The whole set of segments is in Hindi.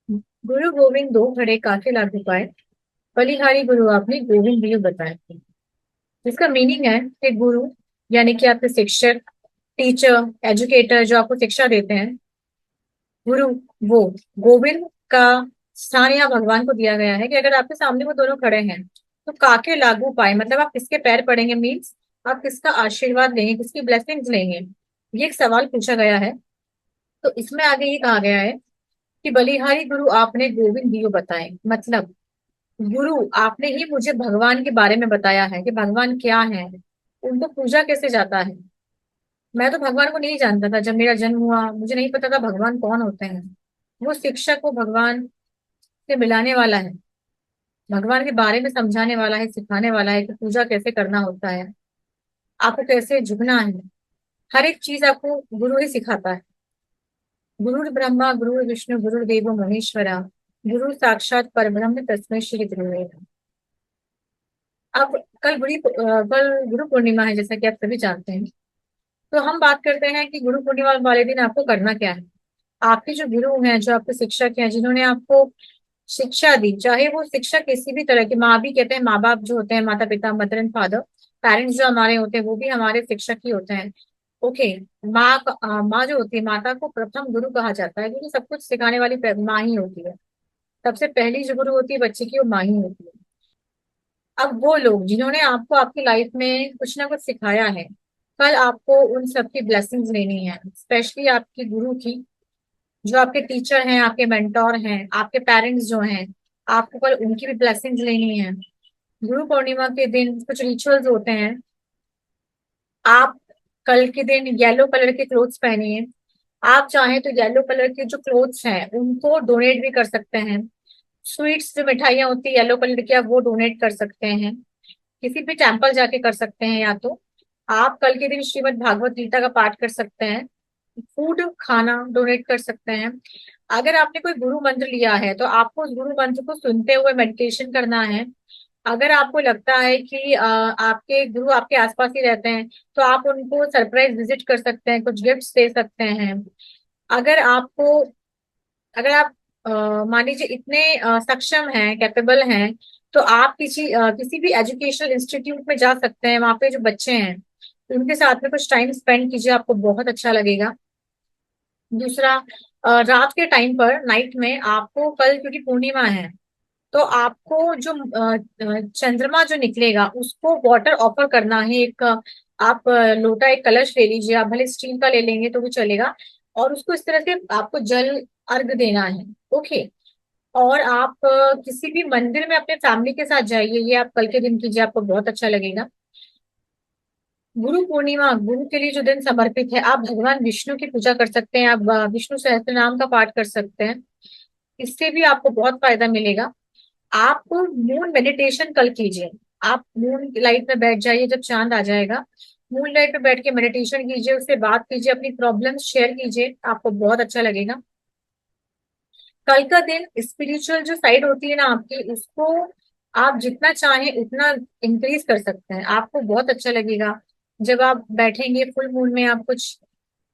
गुरु गोविंद दो घड़े काके लागू पाए। बलिहारी गुरु आपने गोविंद दियो बताए। जिसका मीनिंग है कि गुरु यानी कि आपके शिक्षक, टीचर, एजुकेटर जो आपको शिक्षा देते हैं, गुरु वो गोविंद का स्थान यहाँ भगवान को दिया गया है कि अगर आपके सामने वो दोनों खड़े हैं तो काके लागू पाए, मतलब आप किसके पैर पड़ेंगे, मीन्स आप किसका आशीर्वाद लेंगे, किसकी ब्लेसिंग्स लेंगे। ये एक सवाल पूछा गया है। तो इसमें आगे ये कहा गया है कि बलिहारी गुरु आपने गोविंद दियो बताए, मतलब गुरु आपने ही मुझे भगवान के बारे में बताया है कि भगवान क्या है, उनको पूजा कैसे जाता है। मैं तो भगवान को नहीं जानता था, जब मेरा जन्म हुआ मुझे नहीं पता था भगवान कौन होते हैं। वो शिक्षक को भगवान से मिलाने वाला है, भगवान के बारे में समझाने वाला है, सिखाने वाला है कि पूजा कैसे करना होता है, आपको कैसे झुकना है। हर एक चीज आपको गुरु ही सिखाता है। गुरु ब्रह्मा गुरु विष्णु गुरुदेवो महेश्वरा, गुरु साक्षात परब्रह्म तस्मै श्री गुरुवे नमः। अब कल गुरु पूर्णिमा है, जैसा कि आप सभी जानते हैं। तो हम बात करते हैं कि गुरु पूर्णिमा वाले दिन आपको करना क्या है। आपके जो गुरु हैं, जो आपके शिक्षक हैं, जिन्होंने आपको शिक्षा दी, चाहे वो शिक्षा किसी भी तरह की, माँ भी कहते हैं, माँ बाप जो होते हैं, माता पिता, मदर एंड फादर, पेरेंट्स जो हमारे होते हैं वो भी हमारे शिक्षक ही होते हैं। ओके। माँ जो होती है, माता को प्रथम गुरु कहा जाता है क्योंकि सब कुछ सिखाने वाली माँ ही होती है। सबसे पहली जो गुरु होती है बच्चे की, वो माँ ही होती है। अब वो लोग जिन्होंने आपको आपकी लाइफ में कुछ ना कुछ सिखाया है, कल आपको उन सबकी ब्लेसिंग्स लेनी है, स्पेशली आपकी गुरु की। जो आपके टीचर हैं, आपके मेंटोर हैं, आपके पेरेंट्स जो हैं, आपको कल उनकी भी ब्लेसिंग्स लेनी है। गुरु पूर्णिमा के दिन कुछ रिचुअल्स होते हैं। आप कल के दिन येलो कलर के क्लोथ्स पहनिए। आप चाहें तो येलो कलर के जो क्लोथ्स हैं उनको डोनेट भी कर सकते हैं। स्वीट्स जो मिठाइयाँ होती है येलो कलर की, आप वो डोनेट कर सकते हैं। किसी भी टेम्पल जाके कर सकते हैं, या तो आप कल के दिन श्रीमद् भागवत गीता का पाठ कर सकते हैं। फूड खाना डोनेट कर सकते हैं। अगर आपने कोई गुरु मंत्र लिया है तो आपको उस गुरु मंत्र को सुनते हुए मेडिटेशन करना है। अगर आपको लगता है कि आपके गुरु आपके आसपास ही रहते हैं तो आप उनको सरप्राइज विजिट कर सकते हैं, कुछ गिफ्ट्स दे सकते हैं। अगर आपको अगर आप मान लीजिए इतने सक्षम हैं, कैपेबल हैं, तो आप किसी भी एजुकेशनल इंस्टीट्यूट में जा सकते हैं। वहां पे जो बच्चे हैं उनके साथ में कुछ टाइम स्पेंड कीजिए, आपको बहुत अच्छा लगेगा। दूसरा, रात के टाइम पर, नाइट में आपको कल क्योंकि पूर्णिमा है, तो आपको जो चंद्रमा जो निकलेगा उसको वाटर ऑफर करना है। आप लोटा, एक कलश ले लीजिए, आप भले स्टील का ले लेंगे तो भी चलेगा। और उसको इस तरह से आपको जल अर्घ देना है। ओके। और आप किसी भी मंदिर में अपने फैमिली के साथ जाइए, ये आप कल के दिन कीजिए, आपको बहुत अच्छा लगेगा। गुरु पूर्णिमा गुरु के लिए जो दिन समर्पित है, आप भगवान विष्णु की पूजा कर सकते हैं, आप विष्णु सहस्त्र नाम का पाठ कर सकते हैं। इससे भी आपको बहुत फायदा मिलेगा। आप मून मेडिटेशन कल कीजिए। आप मून लाइट में बैठ जाइए, जब चांद आ जाएगा मून लाइट में बैठ के मेडिटेशन कीजिए, उससे बात कीजिए, अपनी प्रॉब्लम्स शेयर कीजिए, आपको बहुत अच्छा लगेगा। कल का दिन स्पिरिचुअल जो साइड होती है ना आपकी, उसको आप जितना चाहें उतना इंक्रीज कर सकते हैं, आपको बहुत अच्छा लगेगा। जब आप बैठेंगे फुल मून में, आप कुछ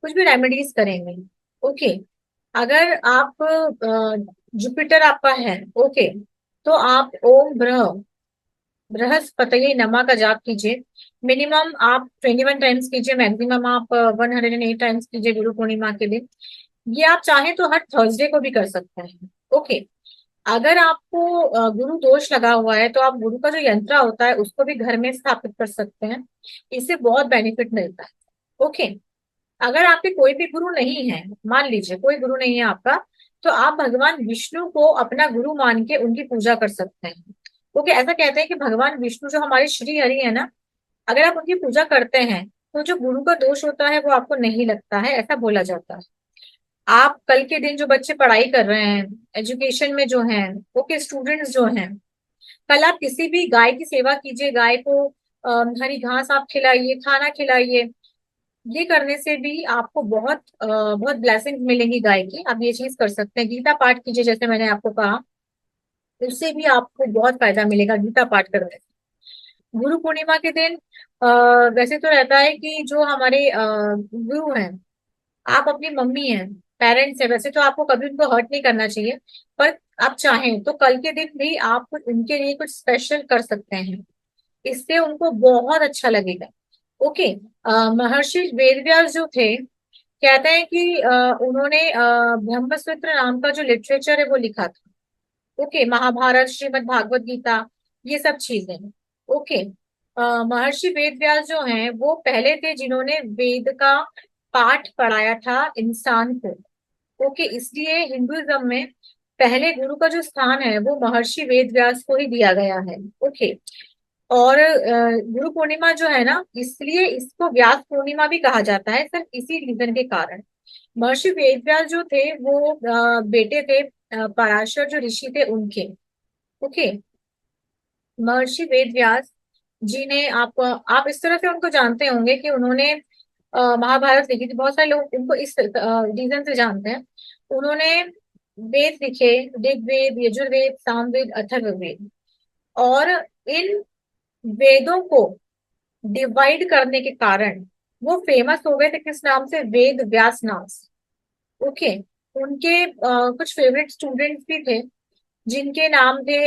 कुछ भी रेमेडीज करेंगे। ओके। अगर आप जुपिटर आपका है, ओके, तो आप ओम बृहस्पति नमा का जाप कीजिए। मिनिमम आप 21 टाइम्स कीजिए, मैक्सिमम आप 108 टाइम्स कीजिए गुरु पूर्णिमा के दिन। ये आप चाहें तो हर थर्सडे को भी कर सकते हैं। ओके। अगर आपको गुरु दोष लगा हुआ है तो आप गुरु का जो यंत्र होता है उसको भी घर में स्थापित कर सकते हैं। इससे बहुत बेनिफिट मिलता है। ओके। अगर आपके कोई भी गुरु नहीं है, मान लीजिए कोई गुरु नहीं है आपका, तो आप भगवान विष्णु को अपना गुरु मान के उनकी पूजा कर सकते हैं। क्योंकि ऐसा कहते हैं कि भगवान विष्णु जो हमारे श्री हरि है ना, अगर आप उनकी पूजा करते हैं तो जो गुरु का दोष होता है वो आपको नहीं लगता है, ऐसा बोला जाता है। आप कल के दिन जो बच्चे पढ़ाई कर रहे हैं, एजुकेशन में जो हैं, ओके, स्टूडेंट्स जो हैं, कल आप किसी भी गाय की सेवा कीजिए, गाय को हरी घास आप खिलाइए, खाना खिलाइए। ये करने से भी आपको बहुत ब्लेसिंग मिलेंगी गाय की। आप ये चीज कर सकते हैं। गीता पाठ कीजिए, जैसे मैंने आपको कहा, उससे भी आपको बहुत फायदा मिलेगा गीता पाठ करने से। गुरु पूर्णिमा के दिन वैसे तो रहता है कि जो हमारे गुरु हैं, आप अपनी मम्मी हैं, पेरेंट्स है, वैसे तो आपको कभी उनको हर्ट नहीं करना चाहिए। पर आप चाहें तो कल के दिन भी आप उनके लिए कुछ स्पेशल कर सकते हैं, इससे उनको बहुत अच्छा लगेगा। ओके। महर्षि वेदव्यास जो थे, कहते हैं कि उन्होंने ब्रह्मसूत्र नाम का जो लिटरेचर है वो लिखा था। ओके, महाभारत, श्रीमद् भागवत गीता, ये सब चीजें। ओके। महर्षि वेदव्यास जो हैं वो पहले थे जिन्होंने वेद का पाठ पढ़ाया था इंसान को। ओके, इसलिए हिंदुइज्म में पहले गुरु का जो स्थान है वो महर्षि वेदव्यास को ही दिया गया है। ओके। और गुरु पूर्णिमा जो है ना, इसलिए इसको व्यास पूर्णिमा भी कहा जाता है, सिर्फ इसी रीजन के कारण। महर्षि वेदव्यास जो थे वो बेटे थे पराशर जो ऋषि थे उनके। ओके। महर्षि वेदव्यास जी ने, आप इस तरह से उनको जानते होंगे कि उन्होंने महाभारत लिखी थी। बहुत सारे लोग उनको इस रीजन से जानते हैं। उन्होंने वेद लिखे, ऋग्वेद, यजुर्वेद, सामवेद, अथर्ववेद। और इन वेदों को डिवाइड करने के कारण वो फेमस हो गए थे किस नाम से? वेद व्यास नाम से। ओके। उनके कुछ फेवरेट स्टूडेंट्स भी थे जिनके नाम थे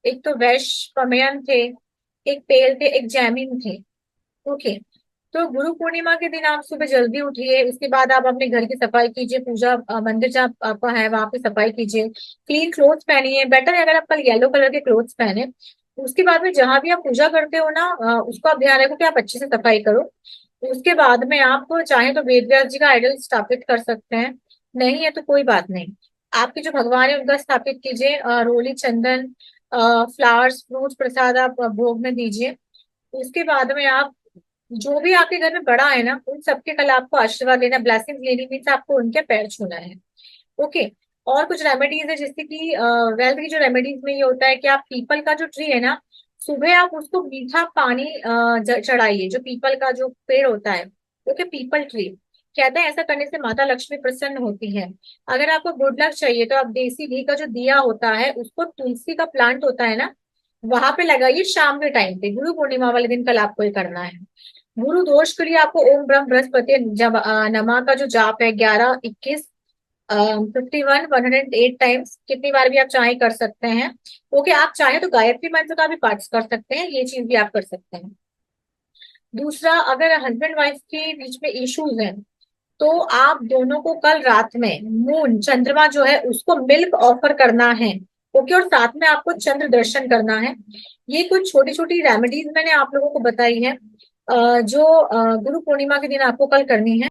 एक तो वैशंपायन थे, एक पेल थे, एक जैमिन थे। ओके। तो गुरु पूर्णिमा के दिन आप सुबह जल्दी उठिए, उसके बाद आप अपने घर की सफाई कीजिए, पूजा मंदिर जहाँ आपका है वहां पे सफाई कीजिए, क्लीन क्लोथ्स पहनिए। बेटर है अगर आप कल येलो कलर के क्लोथ्स पहने। उसके बाद में जहां भी आप पूजा करते हो ना, उसको आप ध्यान रखो कि आप अच्छे से सफाई करो। उसके बाद में आप चाहें तो वेद व्यास जी का आइडल स्थापित कर सकते हैं, नहीं है तो कोई बात नहीं। आपके जो भगवान है उनका स्थापित कीजिए, रोली, चंदन, फ्लावर्स, फ्रूट्स, प्रसाद आप भोग में दीजिए। उसके बाद में आप जो भी आपके घर में बड़ा है ना, उन सबके कल आपको आशीर्वाद लेना, ब्लेसिंग लेनी, मीन्स आपको उनके पैर छूना है। ओके। और कुछ रेमेडीज है, जैसे कि वेल्थ की जो रेमेडीज में ये होता है कि आप पीपल का जो ट्री है ना, सुबह आप उसको मीठा पानी चढ़ाइए, जो पीपल का जो पेड़ होता है। ओके, पीपल ट्री, कहते हैं ऐसा करने से माता लक्ष्मी प्रसन्न होती है। अगर आपको गुड लक चाहिए तो आप देसी घी का जो दिया होता है उसको, तुलसी का प्लांट होता है ना, वहां पे लगाइए शाम के टाइम पे। गुरु पूर्णिमा वाले दिन कल आपको ये करना है। गुरु दोष के लिए आपको ओम ब्रह्म बृहस्पति नमा का जो जाप है, 11, 21, 51, 108 टाइम्स, कितनी बार भी आप चाहे कर सकते हैं। ओके, आप चाहे तो गायत्री मंत्र का भी पाठ कर सकते हैं, ये चीज भी आप कर सकते हैं। दूसरा, अगर हस्बैंड वाइफ के बीच में इश्यूज हैं तो आप दोनों को कल रात में मून, चंद्रमा जो है उसको मिल्क ऑफर करना है। ओके, और साथ में आपको चंद्र दर्शन करना है। ये कुछ छोटी छोटी रेमेडीज मैंने आप लोगों को बताई है, जो गुरु पूर्णिमा के दिन आपको कल करनी है।